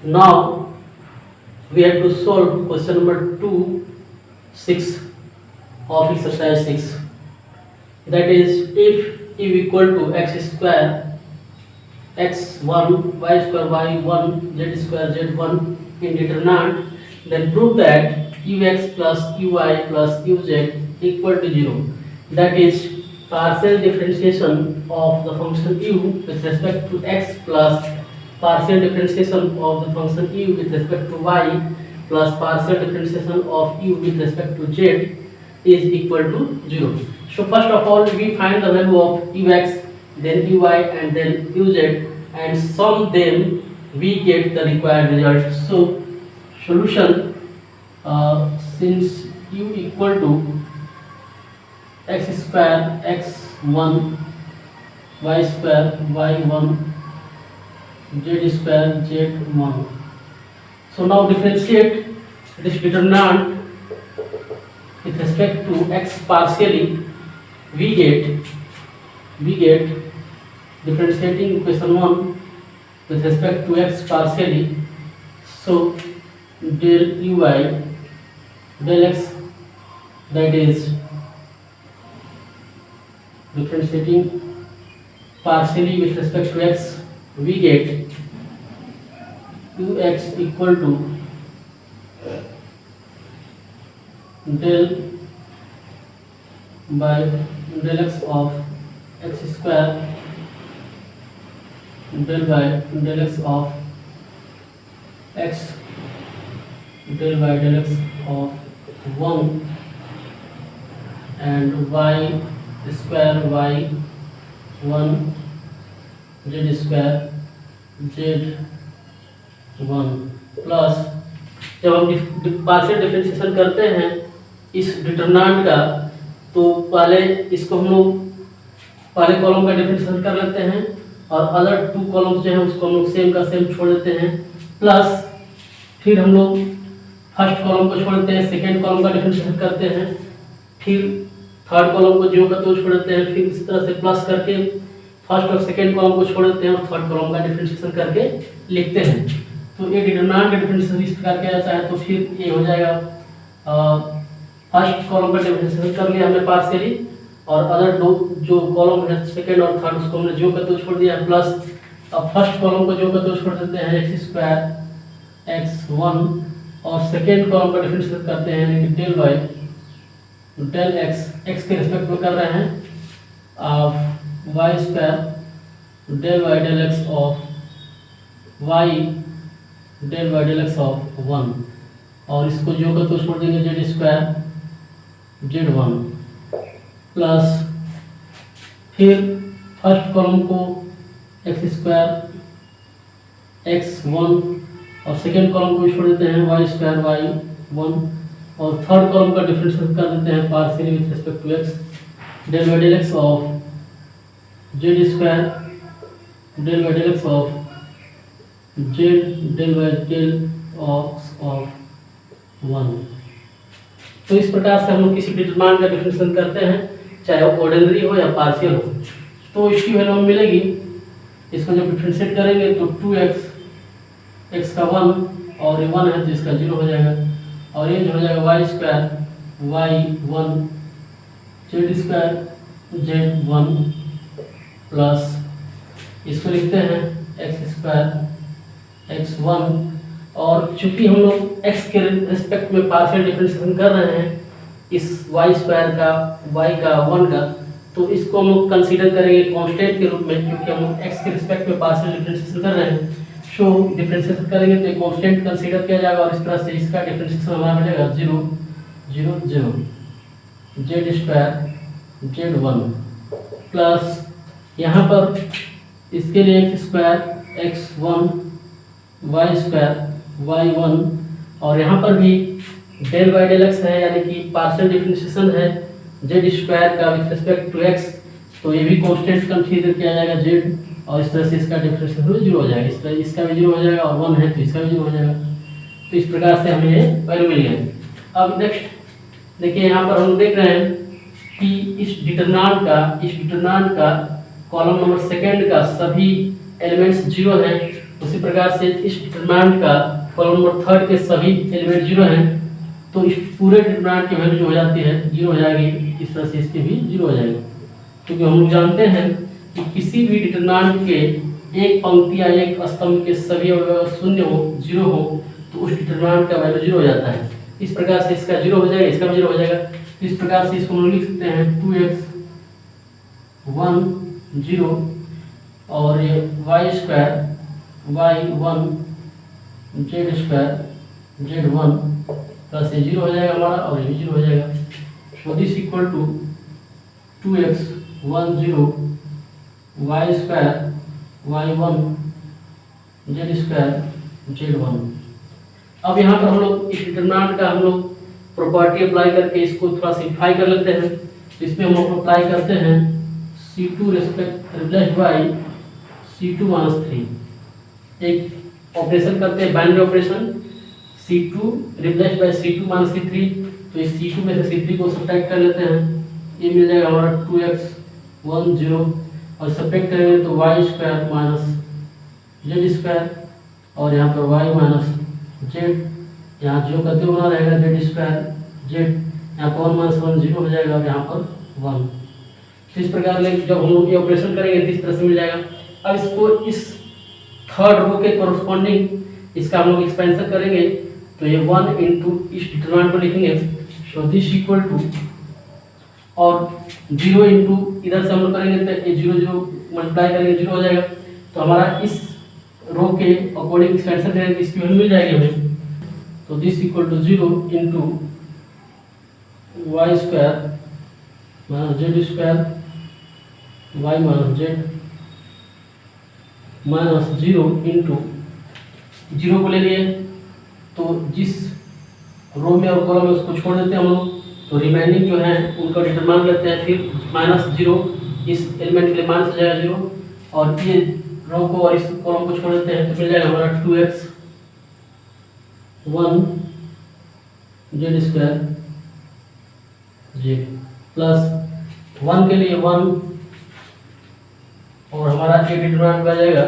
Now we have to solve question number 2, 6 of exercise 6. That is, if u equal to x square x1 y square y1 z square z1 in determinant, then prove that ux plus uy plus uz equal to 0. That is, partial differentiation of the function u with respect to x plus partial differentiation of the function u with respect to y plus partial differentiation of u with respect to z is equal to 0. So first of all we find the value of ux, then uy and then uz, and sum them, we get the required result. So solution, since u equal to x square x1 y square y1 z square z1. So now differentiate this determinant with respect to x partially. We get differentiating equation 1 with respect to x partially. So del uy del x, that is differentiating partially with respect to x, we get 2x equal to del by del x of x square del by del x of x del by del x of 1 and y square y 1 z square z 1 plus, जब हम partial differentiation करते हैं इस determinant का, तो पहले इसको हम लोग पहले कॉलम का डिफरेंशिएशन कर लेते हैं और अदर टू कॉलम्स जो हैं उसको हम लोग सेम का सेम छोड़ देते हैं, प्लस फिर हम लोग फर्स्ट कॉलम को छोड़ देते हैं, सेकेंड कॉलम का डिफरेंशिएशन करते हैं, फिर थर्ड कॉलम को जो का तो छोड़ देते हैं, फिर इसी तरह से प्लस करके फर्स्ट और सेकेंड कॉलम को छोड़ देते हैं और थर्ड कॉलम का डिफरेंशिएशन करके लिखते हैं। तो ये डिटरमिनेंट का डिफरेंशिएशन इस प्रकार किया जाता है। तो फिर ये हो जाएगा, फर्स्ट कॉलम का डिफरेंशिएशन कर लिया हमने पार्शियली और अदर दो जो कॉलम है सेकेंड और थर्ड उसको हमने जो का तो छोड़ दिया, प्लस अब फर्स्ट कॉलम को जो का तो छोड़ देते हैं एक्स स्क्वायर x1 और सेकेंड कॉलम का डिफरेंशिएशन करते हैं यानी कि डेल वाई डेल एक्स के रिस्पेक्ट में कर रहे हैं of y square del y del x of y del y del x of 1 और इसको जो का तो छोड़ देंगे जेड स्क्वायर z1 प्लस फिर फर्स्ट कॉलम को एक्स स्क्वायर x1 और सेकेंड कॉलम को छोड़ देते हैं वाई स्क्वायर वाई 1 और थर्ड कॉलम का डिफरेंशिएशन कर देते हैं partially with respect to x del by del x of z square del by del x of z del by del of 1। तो इस प्रकार से हम लोग किसी डिटरमिनेंट का डिफरेंशिएशन करते हैं, चाहे वो ऑर्डिनरी हो या पार्शियल हो, तो इसकी वैल्यू हमें मिलेगी। इसको जब डिफरेंशिएट करेंगे तो 2x x का 1 और ये 1 है तो इसका 0 हो जाएगा और ये जो हो जाएगा y square y 1 z square z 1 plus इसको लिखते हैं एक्स स्क्वायर x1 और चूंकि हम लोग x के रिस्पेक्ट में पार्शियल डिफरेंशिएशन कर रहे हैं इस y स्क्वायर का y का 1 का, तो इसको हम लोग कंसीडर करेंगे कांस्टेंट के रूप में, क्योंकि हम लोग x के रिस्पेक्ट में पार्शियल डिफरेंशिएशन कर रहे हैं। सो डिफरेंशिएशन करेंगे तो एक कांस्टेंट कंसीडर किया जाएगा और इस तरह से इसका डिफरेंशिएशन हमारा मिलेगा 0 0 0 जेड स्क्वायर जेड 1 प्लस यहाँ पर इसके लिए x square x1 Y square y1 और यहाँ पर भी डेल बाई डेल एक्स है यानी कि पार्शियल डिफरेंशिएशन है जेड स्क्वायर का विथ रिस्पेक्ट टू एक्स, तो ये भी कांस्टेंट कंसीडर किया जाएगा जेड और इस तरह से इसका डिफरेंशिएशन 0 हो जाएगा, इस तरह इसका भी 0 हो जाएगा और 1 है तो इसका भी 0 हो जाएगा। तो इस प्रकार से हमें ये वैल्यू मिल गया। अब नेक्स्ट देखिए, यहाँ पर हम देख रहे हैं कि इस डिटरमिनेंट का कॉलम नंबर सेकेंड का सभी एलिमेंट्स 0 हैं, तो उसी प्रकार से इस डिटरमिनेंट का कॉलम नंबर थर्ड के सभी एलिमेंट जीरो हैं, तो इस पूरे डिटरमिनेंट की वैल्यू जो हो जाती है जीरो हो जाएगी। इस तरह से इसकी भी जीरो हो जाएगी, क्योंकि हम लोग जानते हैं कि किसी भी डिटरमिनेंट के एक पंक्ति या एक स्तंभ के सभी अवयव शून्य हो, जीरो हो, तो उस डिटरमिनेंट का वैल्यू जीरो हो जाता है। इस प्रकार से इसका जीरो हो जाएगा, इसका भी जीरो हो जाएगा। तो इस प्रकार से इसको हम लोग लिख सकते हैं 2x 1 0 और ये y square y 1 z square z 1 plus ये जीरो हो जाएगा हमारा, और ये भी जीरो हो जाएगा। So this equal to 2x 1 0 y square y 1 z square z 1। अब यहाँ पर हम लोग इस डिटरमिनेंट का हम लोग प्रॉपर्टी अप्लाई करके इसको थोड़ा सिंप्लीफाई कर लेते हैं। तो इसमें हम लोग अप्लाई करते हैं C2 replaced by C2 minus 3। एक ऑपरेशन करते हैं binary operation, C2 replaced by C2 minus C3। तो इस C2 में से C3 को सब्ट्रैक्ट कर लेते हैं, ये मिल जाएगा हमारा 2x 1 0 और सब्ट्रैक्ट करेंगे तो y square minus z square और यहाँ पर y माइनस z, यहाँ जो करते बना रहेगा z स्क्वायर z, यहाँ पर 1 माइनस 1 0 हो जाएगा और यहाँ पर 1। तो इस प्रकार से जब हम लोग ये ऑपरेशन करेंगे तो इस तरह से मिल जाएगा। अब इसको इस थर्ड रो के कोरस्पॉन्डिंग इसका हम लोग एक्सपेंशन करेंगे, तो ये 1 इंटू इस डिटरमिनेंट को लिखेंगे। सो दिस इक्वल टू, और 0 इंटू इधर से हम लोग करेंगे तो ये 0 0 मल्टीप्लाई करेंगे 0 हो जाएगा। तो हमारा इस रो के अकॉर्डिंग एक्सपेंशन करेंगे इसकी वैल्यू मिल जाएगी हमें। तो this equal to 0 into y square minus z square y minus z minus 0 into 0 को ले लिए तो जिस रो में और कॉलम में उसको छोड़ देते हैं हम लोग, तो रिमेनिंग जो है उनका डिटरमिनेंट लेते हैं, फिर माइनस 0 इस एलिमेंट के लिए माइनस हो जाएगा 0 और ये रो को और इस कॉलम को छोड़ देते हैं तो मिल जाएगा हमारा 2x 1 z square Z plus 1 के लिए 1 और हमारा ये डिटरमिनेंट आ जाएगा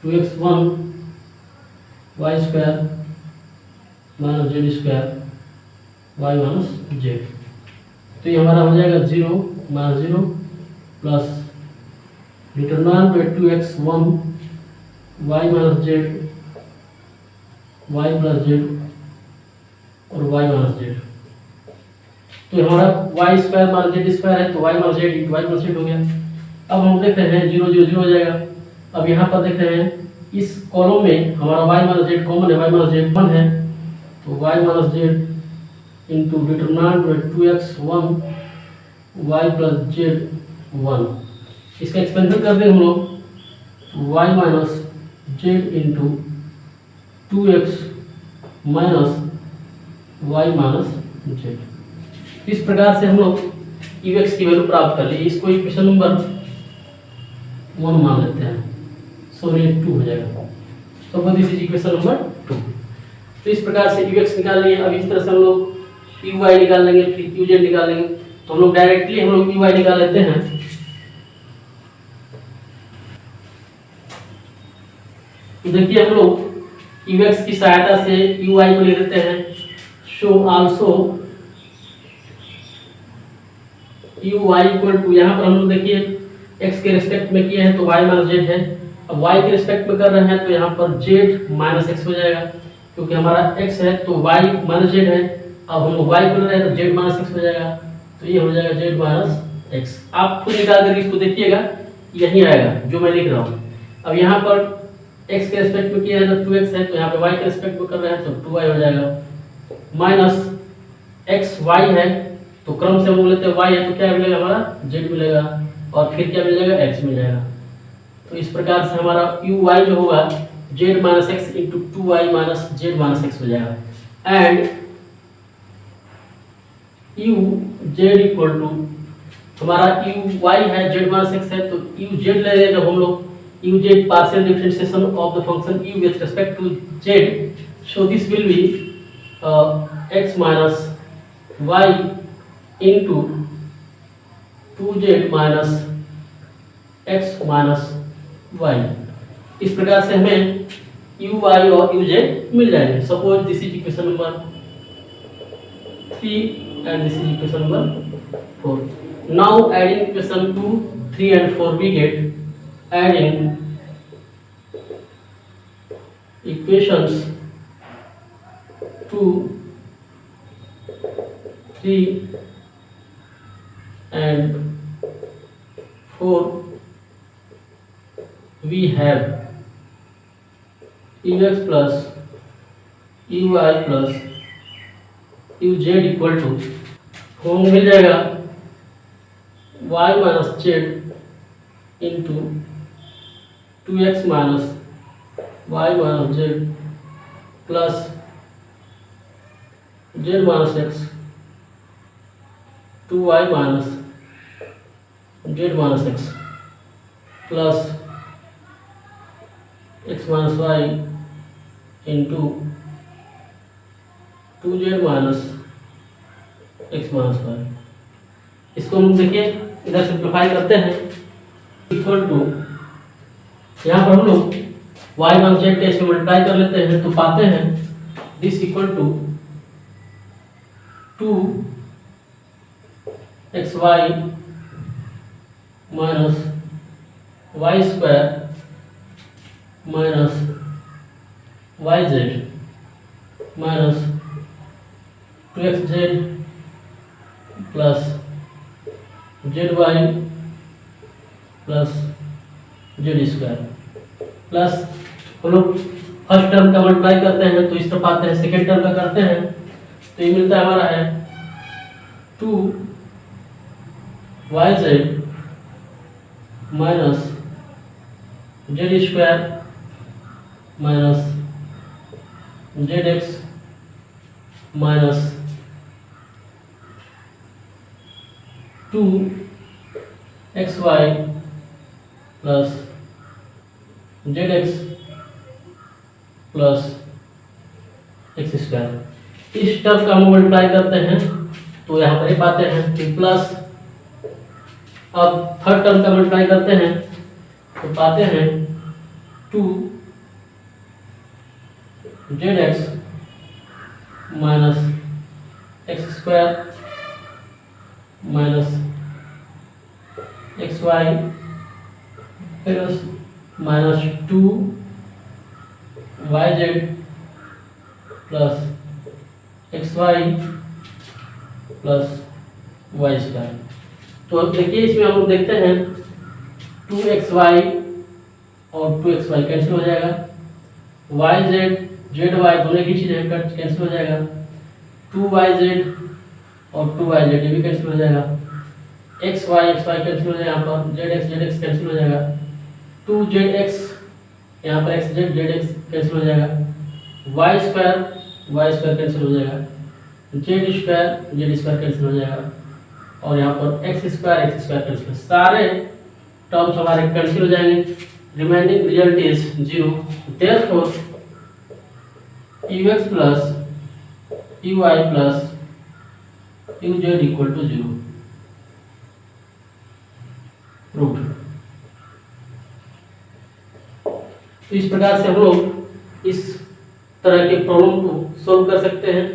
2x 1 y square minus z square y minus z. तो ये हमारा हो जाएगा 0 माइनस 0 प्लस डिटरमिनेंट में 2x 1 y minus z y plus z और वाई माइनस जेड। तो हमारा y square minus z square है तो y minus z into y minus z हो गया। अब हम देख रहे हैं 0 0 0 हो जाएगा। अब यहाँ पर देख रहे हैं इस कॉलम में हमारा वाई माइनस जेड कॉमन है, वाई माइनस जेड 1 है, तो y minus z into determinant में 2x 1 वाई प्लस जेड 1। इसका एक्सपेंशन कर दें हम लोग, तो y minus z into 2x minus y minus z. इस प्रकार से हम लोग ux की वैल्यू प्राप्त कर ली। इसको इक्वेशन नंबर 1 मान लेते हैं, सॉरी 2 हो जाएगा। तो दिस इज इक्वेशन नंबर 2। तो इस प्रकार से ux निकाल लिए। अब इस तरह से हम लोग uy निकाल लेंगे, फिर uz निकाल लेंगे। तो हम लोग डायरेक्टली हम लोग uy निकाल लेते हैं। तो देखिए हम लोग ux की सहायता से uy को लिख देते हैं। So also uy equal to, यहाँ पर हम लोग देखिए x के रिस्पेक्ट में किए हैं तो y माइनस जेड है। अब y के रिस्पेक्ट में कर रहे हैं तो यहाँ पर z माइनस एक्स हो जाएगा, क्योंकि हमारा x है तो y माइनस जेड है। अब हम लोग y को ले रहे हैं तो z माइनस एक्स हो जाएगा, तो ये हो जाएगा z माइनस एक्स। आप खुद निकाल कर इसको देखिएगा, यही आएगा जो मैं लिख रहा हूँ। अब यहाँ पर x के रिस्पेक्ट में किया है तो 2x है, तो यहाँ पे y के रिस्पेक्ट में कर रहे हैं तो 2y हो जाएगा। माइनस x y है तो क्रम से हम लोग लेते हैं y है तो क्या मिलेगा हमारा z मिलेगा, और फिर क्या मिल जाएगा x मिल जाएगा। तो इस प्रकार से हमारा uy जो होगा z minus x into 2y minus z minus x हो जाएगा। एंड uz इक्वल टू, हमारा uy है z माइनस एक्स है तो uz ले रहे हैं जब हम लोग uz partial differentiation of the function u with respect to z, so this will be x minus y into 2z minus x minus y। इस प्रकार से हमें यू वाई और यू जेड मिल जाएंगे। Suppose this is equation number 3 and this is equation number 4. Now adding equation 2, 3 and 4 we get adding equations 2, 3 and 4 we have ux plus uy plus uz equal to होम मिल जाएगा y minus z into 2x minus y minus z plus z minus x 2y minus z minus x plus x minus y into 2z minus x minus y. इसको हम देखिए इधर simplify करते हैं equal to, यहाँ पर हम लोग y माइनस जेड के इसमें मल्टीप्लाई कर लेते हैं तो पाते हैं this equal to 2xy minus y square minus y z minus 2xz plus z y plus z square plus हम लोग फर्स्ट टर्म का मल्टीप्लाई करते हैं तो इस तरफ आते हैं, सेकेंड टर्म का करते हैं तो ये मिलता है हमारा है 2yz minus z square minus Z x minus 2xy plus Z x plus x square. इस टर्म का हम मल्टीप्लाई करते हैं तो यहाँ पर ही पाते हैं कि प्लस, अब थर्ड टर्म का मल्टीप्लाई करते हैं तो पाते हैं 2zx minus x square minus x y plus minus 2yz plus x y plus y square. तो अब देखिए इसमें हम लोग देखते हैं 2xy और 2xy कैंसिल हो जाएगा, yz zy दोनों की चीज़ कैंसिल हो जाएगा, 2yz और 2yz ये भी कैंसिल हो जाएगा, xy कैंसिल हो जाएगा, यहाँ पर zx कैंसिल हो जाएगा, 2zx यहाँ पर zx कैंसिल हो जाएगा, y स्क्वायर कैंसिल हो जाएगा, z स्क्वायर कैंसिल हो जाएगा और यहाँ पर x स्क्वायर कैंसिल, सारे टर्म्स हमारे कैंसिल हो जाएंगे। Remaining result is 0। Therefore ux plus uy plus uz equal to 0 proved. तो इस प्रकार से हम लोग इस तरह के प्रॉब्लम को सॉल्व कर सकते हैं।